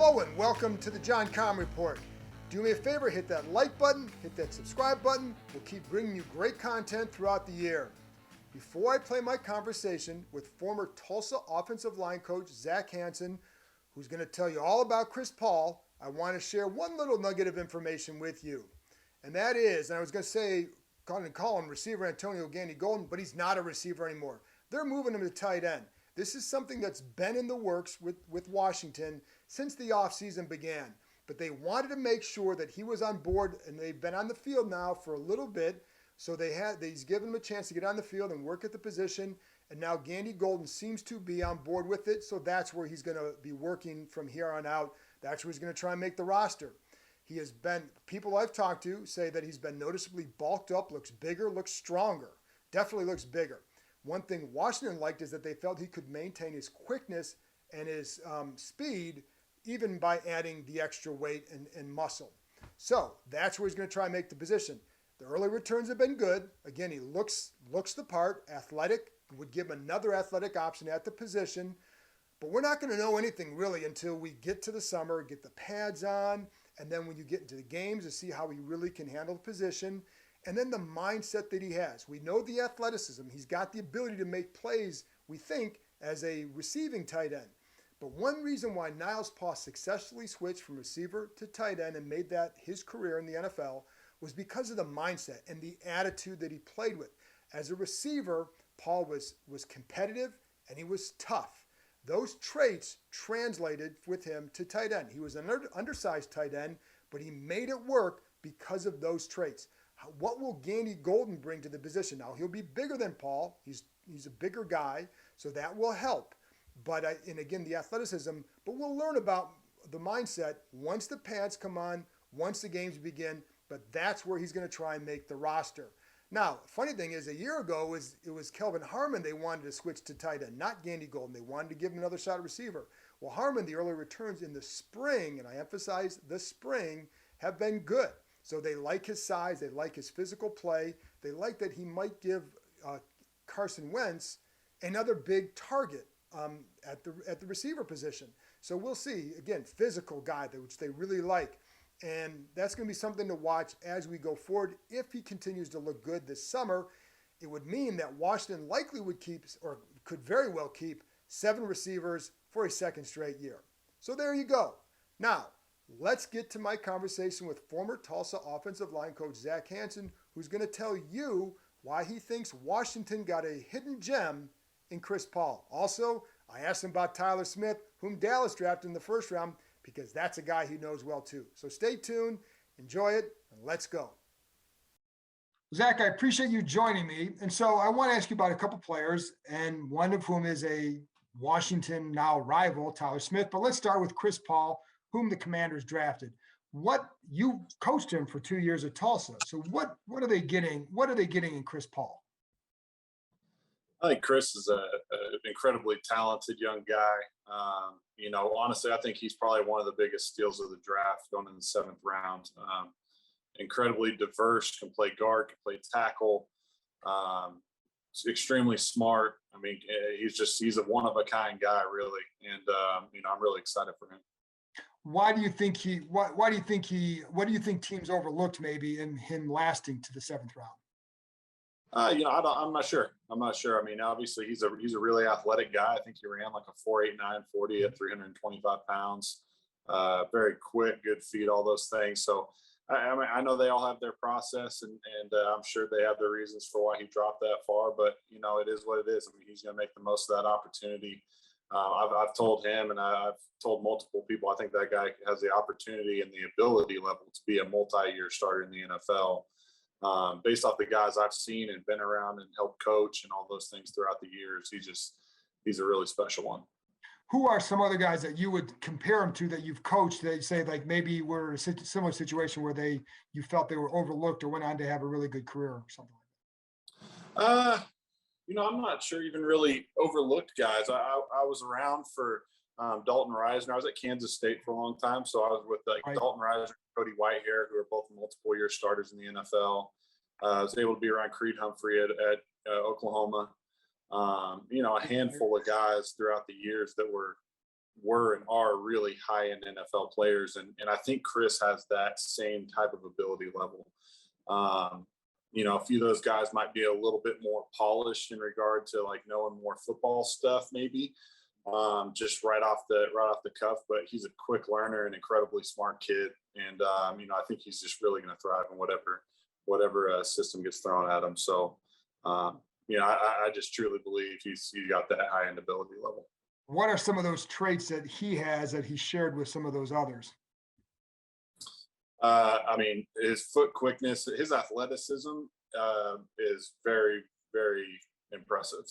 Hello and welcome to the John Keim Report. Do me a favor, hit that like button, hit that subscribe button. We'll keep bringing you great content throughout the year. Before I play my conversation with former Tulsa Offensive line coach Zach Hanson, who's going to tell you all about Chris Paul, I want to share one little nugget of information with you. And that is, and I was going to say, call him receiver Antonio Gandy Golden, but he's not a receiver anymore. They're moving him to tight end. This is something that's been in the works with Washington since the offseason began. But they wanted to make sure that he was on board, and they've been on the field now for a little bit. So he's given him a chance to get on the field and work at the position. And now Gandy Golden seems to be on board with it. So that's where he's going to be working from here on out. That's where he's going to try and make the roster. He has been, people I've talked to say that he's been noticeably bulked up, looks bigger, looks stronger. Definitely looks bigger. One thing Washington liked is that they felt he could maintain his quickness and his speed even by adding the extra weight and muscle. So that's where he's going to try and make the position. The early returns have been good. Again, he looks the part, athletic, would give him another athletic option at the position. But we're not going to know anything really until we get to the summer, get the pads on, and then when you get into the games to see how he really can handle the position. And then the mindset that he has. We know the athleticism. He's got the ability to make plays, we think, as a receiving tight end. But one reason why Niles Paul successfully switched from receiver to tight end and made that his career in the NFL was because of the mindset and the attitude that he played with. As a receiver, Paul was competitive and he was tough. Those traits translated with him to tight end. He was an undersized tight end, but he made it work because of those traits. What will Gandy Golden bring to the position? Now, he'll be bigger than Paul. He's a bigger guy, so that will help. But, and again, the athleticism, but we'll learn about the mindset once the pads come on, once the games begin, but that's where he's going to try and make the roster. Now, funny thing is, a year ago, it was Kelvin Harmon they wanted to switch to tight end, not Gandy Golden. They wanted to give him another shot at receiver. Well, Harmon, the early returns in the spring, and I emphasize the spring, have been good. So they like his size, they like his physical play, they like that he might give Carson Wentz another big target at the receiver position. So we'll see, again, physical guy, which they really like. And that's going to be something to watch as we go forward. If he continues to look good this summer, it would mean that Washington likely would keep, or could very well keep, 7 receivers for a second straight year. So there you go. Now, let's get to my conversation with former Tulsa offensive line coach Zach Hanson, who's going to tell you why he thinks Washington got a hidden gem in Chris Paul. Also, I asked him about Tyler Smith, whom Dallas drafted in the first round, because that's a guy he knows well too. So stay tuned, enjoy it, and let's go. Zach, I appreciate you joining me. And so I want to ask you about a couple players, and one of whom is a Washington now rival, Tyler Smith. But let's start with Chris Paul, whom the Commanders drafted. You coached him for 2 years at Tulsa. So what are they getting? What are they getting in Chris Paul? I think Chris is an incredibly talented young guy. Honestly, I think he's probably one of the biggest steals of the draft going in the 7th round. Incredibly diverse, can play guard, can play tackle. Extremely smart. I mean, he's a one-of-a-kind guy, really. And, I'm really excited for him. What do you think teams overlooked maybe in him lasting to the 7th round? I'm not sure. I mean, obviously he's a really athletic guy. I think he ran like a 4.89 40 at 325 pounds. Very quick, good feet, all those things. So I know they all have their process, and I'm sure they have their reasons for why he dropped that far. But it is what it is. I mean, he's going to make the most of that opportunity. I've told him, and I've told multiple people, I think that guy has the opportunity and the ability level to be a multi-year starter in the NFL. Based off the guys I've seen and been around and helped coach and all those things throughout the years, he's a really special one. Who are some other guys that you would compare him to that you've coached that say like maybe were in a similar situation where you felt they were overlooked or went on to have a really good career or something like that? I'm not sure even really overlooked guys. I was around for Dalton Reisner. I was at Kansas State for a long time, so I was with right. Dalton Reisner, Cody Whitehair, who are both multiple-year starters in the NFL. I was able to be around Creed Humphrey at Oklahoma. A handful of guys throughout the years that were were and are really high-end NFL players. And I think Chris has that same type of ability level. A few of those guys might be a little bit more polished in regard to like knowing more football stuff, maybe just right off the cuff. But he's a quick learner and incredibly smart kid. And I think he's just really going to thrive in whatever system gets thrown at him. So I just truly believe he's got that high-end ability level. What are some of those traits that he has that he shared with some of those others? His foot quickness, his athleticism is very, very impressive.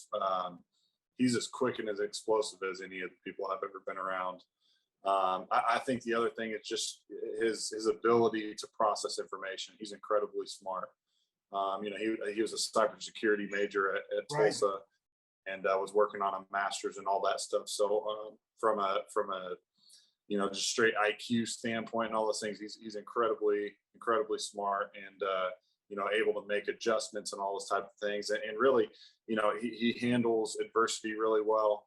He's as quick and as explosive as any of the people I've ever been around. I think the other thing is just his ability to process information. He's incredibly smart. He was a cybersecurity major at Tulsa, and was working on a master's and all that stuff. So from a just straight IQ standpoint and all those things, he's incredibly smart and able to make adjustments and all those type of things. And really, he handles adversity really well.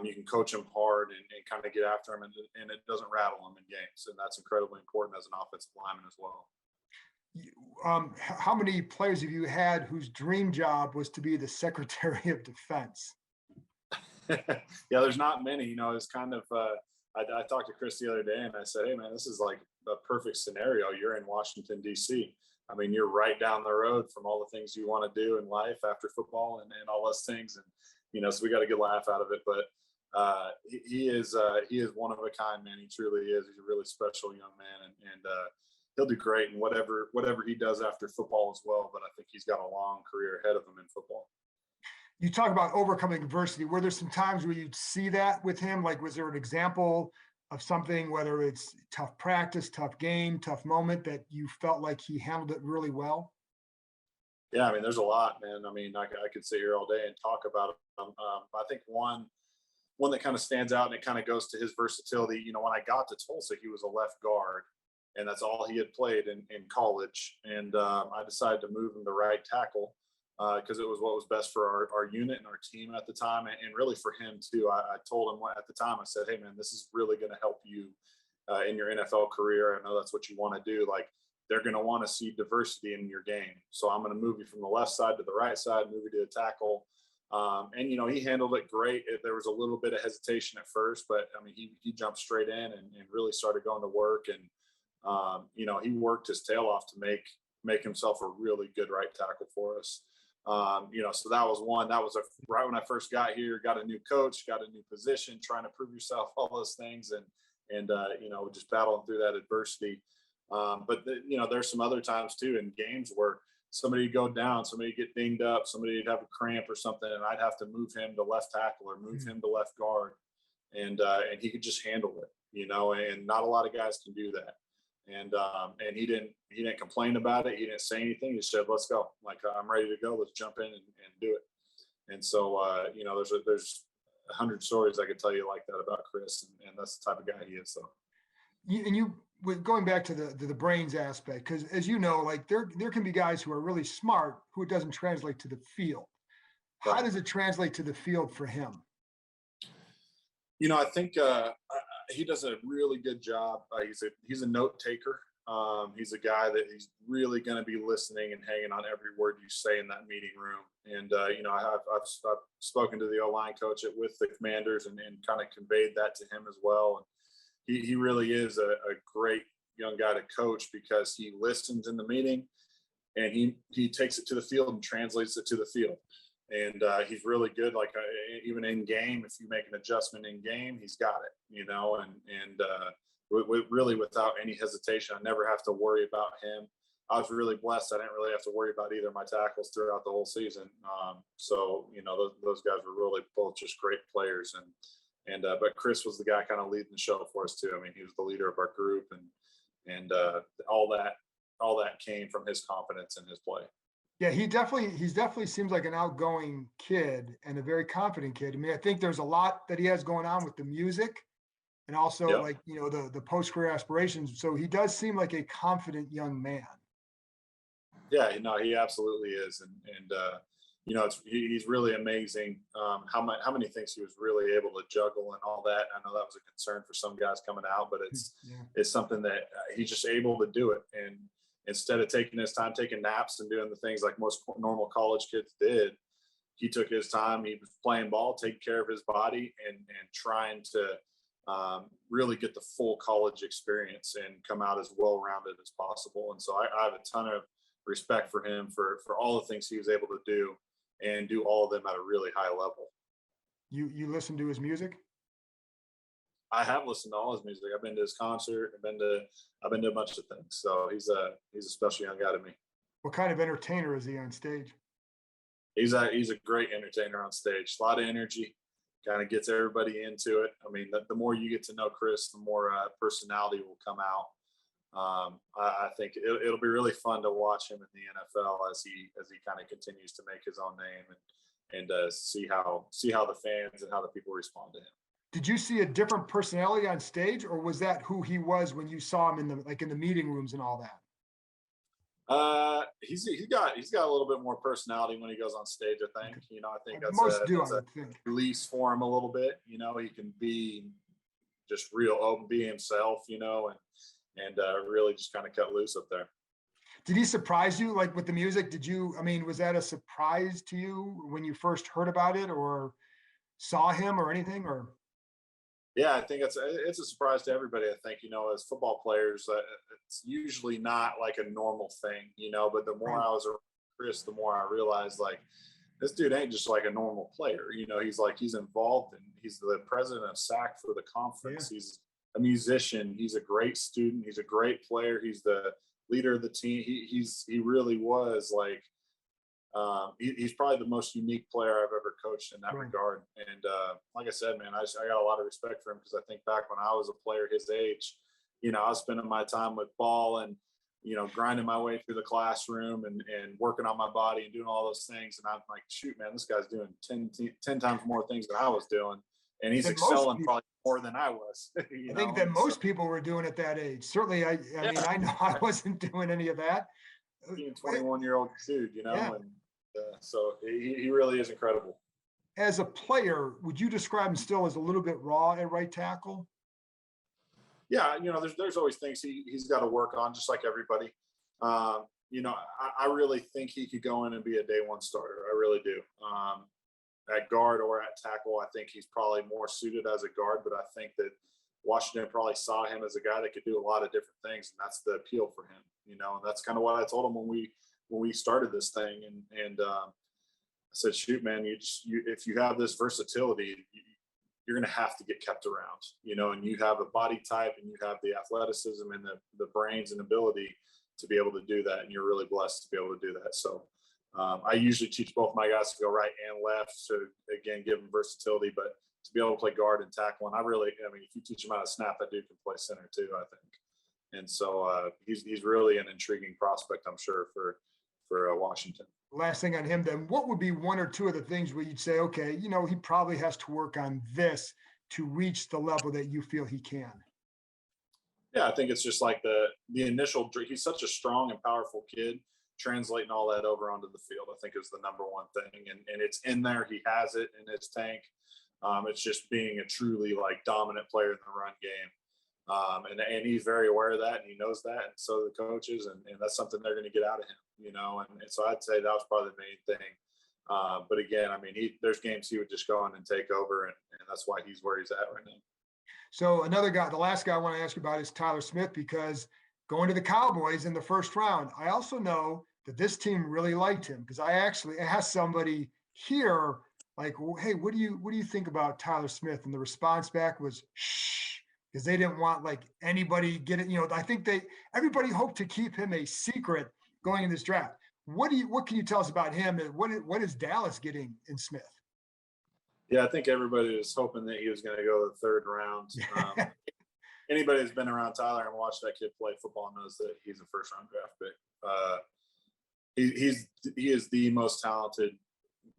You can coach him hard and kind of get after him, and it doesn't rattle him in games. And that's incredibly important as an offensive lineman as well. How many players have you had whose dream job was to be the Secretary of Defense? Yeah, there's not many. It's kind of I talked to Chris the other day and I said, hey man, this is like a perfect scenario. You're in Washington, DC. I mean, you're right down the road from all the things you want to do in life after football and all those things. And, so we got a good laugh out of it, but he is one of a kind, man. He truly is. He's a really special young man, and he'll do great in whatever he does after football as well. But I think he's got a long career ahead of him in football. You talk about overcoming adversity. Were there some times where you'd see that with him? Like, was there an example of something, whether it's tough practice, tough game, tough moment, that you felt like he handled it really well? Yeah, I mean, there's a lot, man. I mean, I could sit here all day and talk about them. I think one that kind of stands out, and it kind of goes to his versatility. When I got to Tulsa, he was a left guard, and that's all he had played in college. And I decided to move him to right tackle because it was what was best for our unit and our team at the time, and really for him too. I told him at the time, I said, hey man, this is really going to help you in your NFL career. I know that's what you want to do. Like, they're going to want to see diversity in your game. So I'm going to move you from the left side to the right side, move you to the tackle. And he handled it great. There was a little bit of hesitation at first, but I mean, he jumped straight in and really started going to work. And, he worked his tail off to make himself a really good right tackle for us. So that was one. That was right when I first got here, got a new coach, got a new position, trying to prove yourself, all those things, and just battling through that adversity. But there's some other times too in games where somebody would go down, somebody get dinged up, somebody would have a cramp or something, and I'd have to move him to left tackle or move him to left guard, and he could just handle it, and not a lot of guys can do that. And he didn't complain about it. He didn't say anything. He said, let's go. Like, I'm ready to go. Let's jump in and do it. And so, there's 100 stories I could tell you like that about Chris, and that's the type of guy he is. So. With going back to the brains aspect, because as you know, like there can be guys who are really smart who it doesn't translate to the field. How Right. does it translate to the field for him? I think he does a really good job. He's a note taker. He's a guy that he's really going to be listening and hanging on every word you say in that meeting room. And I've spoken to the O-line coach with the Commanders and kind of conveyed that to him as well. And he really is a great young guy to coach because he listens in the meeting and he takes it to the field and translates it to the field. And he's really good. Like even in game, if you make an adjustment in game, he's got it. Really without any hesitation. I never have to worry about him. I was really blessed. I didn't really have to worry about either of my tackles throughout the whole season. Those guys were really both just great players. But Chris was the guy kind of leading the show for us too. I mean, he was the leader of our group, and all that came from his confidence in his play. Yeah, he definitely seems like an outgoing kid and a very confident kid. I mean, I think there's a lot that he has going on with the music and also the post-career aspirations. So he does seem like a confident young man. Yeah, no, he absolutely is. And he's really amazing. How many things he was really able to juggle and all that. I know that was a concern for some guys coming out, but it's something that he's just able to do it. And instead of taking his time, taking naps and doing the things like most normal college kids did, he took his time. He was playing ball, taking care of his body, and trying to really get the full college experience and come out as well-rounded as possible. And so I have a ton of respect for him for all the things he was able to do and do all of them at a really high level. You listen to his music? I have listened to all his music. I've been to his concert. I've been to a bunch of things. So he's a special young guy to me. What kind of entertainer is he on stage? He's a great entertainer on stage. A lot of energy, kind of gets everybody into it. I mean, the more you get to know Chris, the more personality will come out. I think it'll be really fun to watch him in the NFL as he kind of continues to make his own name and see how the fans and how the people respond to him. Did you see a different personality on stage, or was that who he was when you saw him in the meeting rooms and all that? He's got a little bit more personality when he goes on stage. I think I think that's a release for him a little bit. He can be just real open, be himself. And really just kind of cut loose up there. Did he surprise you, like with the music? Was that a surprise to you when you first heard about it or saw him or anything? Or yeah, I think it's a surprise to everybody. I think as football players, it's usually not like a normal thing, But the more I was around Chris, the more I realized like this dude ain't just like a normal player. He's involved and he's the president of SAC for the conference. Yeah. He's a musician. He's a great student. He's a great player. He's the leader of the team. He really was like, he's probably the most unique player I've ever coached in that regard. And like I said, man, I got a lot of respect for him because I think back when I was a player his age, I was spending my time with ball and, grinding my way through the classroom and working on my body and doing all those things. And I'm like, shoot, man, this guy's doing 10 times more things than I was doing. And he's excelling probably more than I was. I think that most people were doing at that age. Certainly, I mean, I know I wasn't doing any of that. Being a 21-year-old dude, and so he really is incredible. As a player, would you describe him still as a little bit raw at right tackle? Yeah, there's always things he's got to work on, just like everybody. I really think he could go in and be a day one starter. I really do. At guard or at tackle, I think he's probably more suited as a guard, but I think that Washington probably saw him as a guy that could do a lot of different things, and that's the appeal for him, and that's kind of what I told him when we started this thing, and I said, shoot, man, if you have this versatility, you're going to have to get kept around, and you have a body type and you have the athleticism and the brains and ability to be able to do that, and you're really blessed to be able to do that. So I usually teach both my guys to go right and left to, again, give them versatility, but to be able to play guard and tackle. And if you teach him how to snap, that dude can play center too, I think. And so he's really an intriguing prospect, I'm sure, for Washington. Last thing on him then, what would be one or two of the things where you'd say, okay, he probably has to work on this to reach the level that you feel he can? Yeah, I think it's just like the initial, he's such a strong and powerful kid. Translating all that over onto the field, I think, is the number one thing. And it's in there. He has it in his tank. It's just being a truly like dominant player in the run game. And he's very aware of that, and he knows that. And so the coaches, and that's something they're going to get out of him, And so I'd say that was probably the main thing. But again, there's games he would just go in and take over, and that's why he's where he's at right now. So another guy, the last guy I want to ask you about is Tyler Smith, because going to the Cowboys in the first round, I also know that this team really liked him, because I actually asked somebody here, like, hey, what do you think about Tyler Smith? And the response back was, shh, because they didn't want like anybody get it. I think everybody hoped to keep him a secret going in this draft. What can you tell us about him, and what is Dallas getting in Smith? Yeah, I think everybody was hoping that he was going to go the third round. Anybody that's been around Tyler and watched that kid play football knows that he's a first-round draft pick. He is the most talented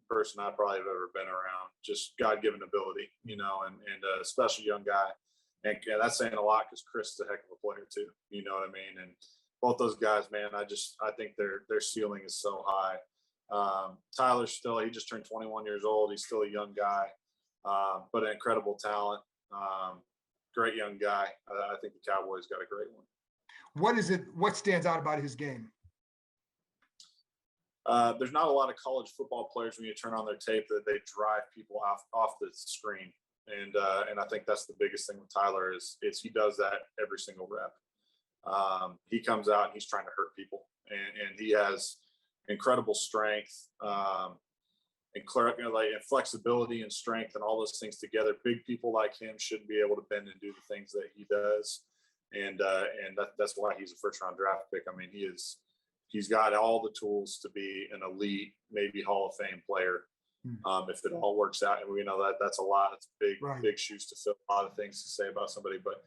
person I probably have ever been around. Just God-given ability, and a special young guy. And that's saying a lot, because Chris is a heck of a player too. You know what I mean? And both those guys, man, I think their ceiling is so high. Tyler's he just turned 21 years old. He's still a young guy, but an incredible talent. Great young guy. I think the Cowboys got a great one. What stands out about his game? There's not a lot of college football players when you turn on their tape that they drive people off the screen. And I think that's the biggest thing with Tyler is he does that every single rep. He comes out and he's trying to hurt people, and he has incredible strength, and flexibility and strength and all those things together. Big people like him shouldn't be able to bend and do the things that he does. And that's why he's a first round draft pick. I mean, he's got all the tools to be an elite, maybe Hall of Fame player. If it all works out, and we know that's a lot. It's big shoes to fill. A lot of things to say about somebody, but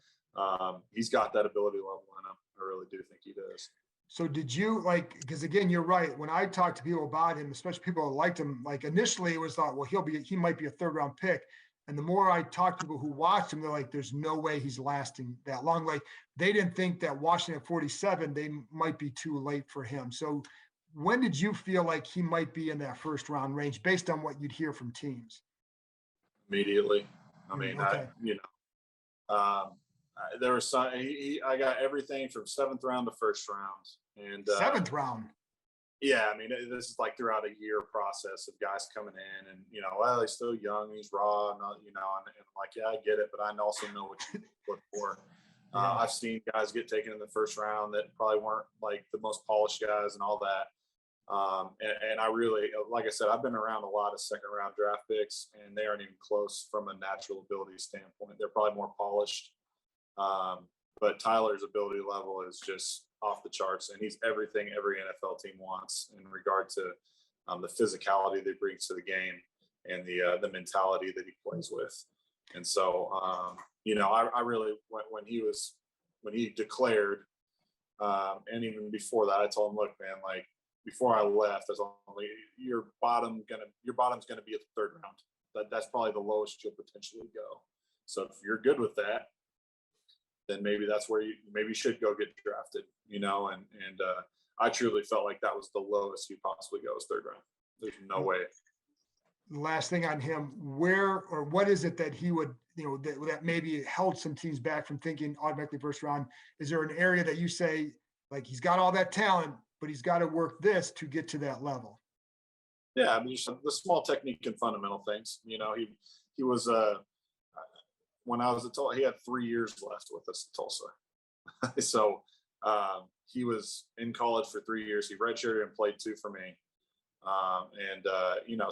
he's got that ability level in him. I really do think he does. So did you because again, you're right. When I talk to people about him, especially people who liked him, initially it was thought, well, he might be a third round pick. And the more I talk to people who watched him, they're like, there's no way he's lasting that long. They didn't think that Washington at 47, they might be too late for him. So when did you feel like he might be in that first round range based on what you'd hear from teams? Immediately. I mean, okay. There was some, I got everything from 7th round to 1st round. And 7th round. Yeah. I mean, this is throughout a year process of guys coming in and, well, he's still young, he's raw, and I'm like, yeah, I get it. But I also know what you look for. I've seen guys get taken in the 1st round that probably weren't the most polished guys and all that. And I really, like I said, I've been around a lot of 2nd round draft picks, and they aren't even close from a natural ability standpoint. They're probably more polished. But Tyler's ability level is just off the charts, and he's everything every NFL team wants in regard to the physicality that he brings to the game and the mentality that he plays with. And so, I really, when he declared, and even before that, I told him, look, man, before I left, I was only your bottom's gonna be at the 3rd round. That's probably the lowest you'll potentially go. So if you're good with that, then maybe that's where you should go get drafted, and I truly felt like that was the lowest you possibly go is 3rd round. There's no way. The last thing on him, where or what is it that he would, that maybe held some teams back from thinking automatically 1st round? Is there an area that you say, he's got all that talent, but he's got to work this to get to that level? Yeah, I mean, just the small technique and fundamental things. He was when I was at Tulsa, he had 3 years left with us at Tulsa. So he was in college for 3 years. He redshirted and played 2 for me.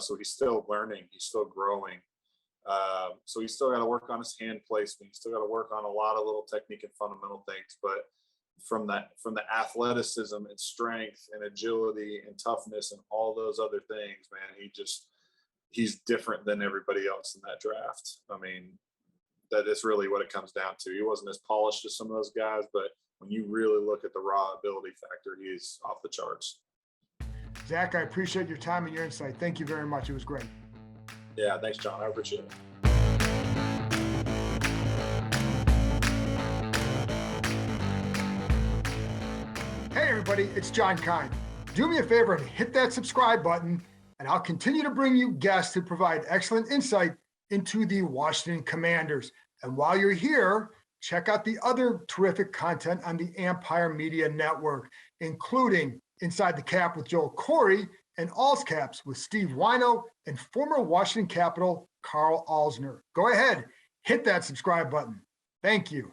So he's still learning. He's still growing. So he's still got to work on his hand placement. He's still got to work on a lot of little technique and fundamental things. But from the athleticism and strength and agility and toughness and all those other things, man, he's different than everybody else in that draft. I mean, that is really what it comes down to. He wasn't as polished as some of those guys, but when you really look at the raw ability factor, he's off the charts. Zach, I appreciate your time and your insight. Thank you very much. It was great. Yeah, thanks, John. I appreciate it. Hey, everybody, it's John Keim. Do me a favor and hit that subscribe button, and I'll continue to bring you guests who provide excellent insight into the Washington Commanders. And while you're here, check out the other terrific content on the Ampire Media Network, including Inside the Cap with Joel Corey and All's Caps with Steve Wino and former Washington Capital Carl Alsner. Go ahead, hit that subscribe button. Thank you.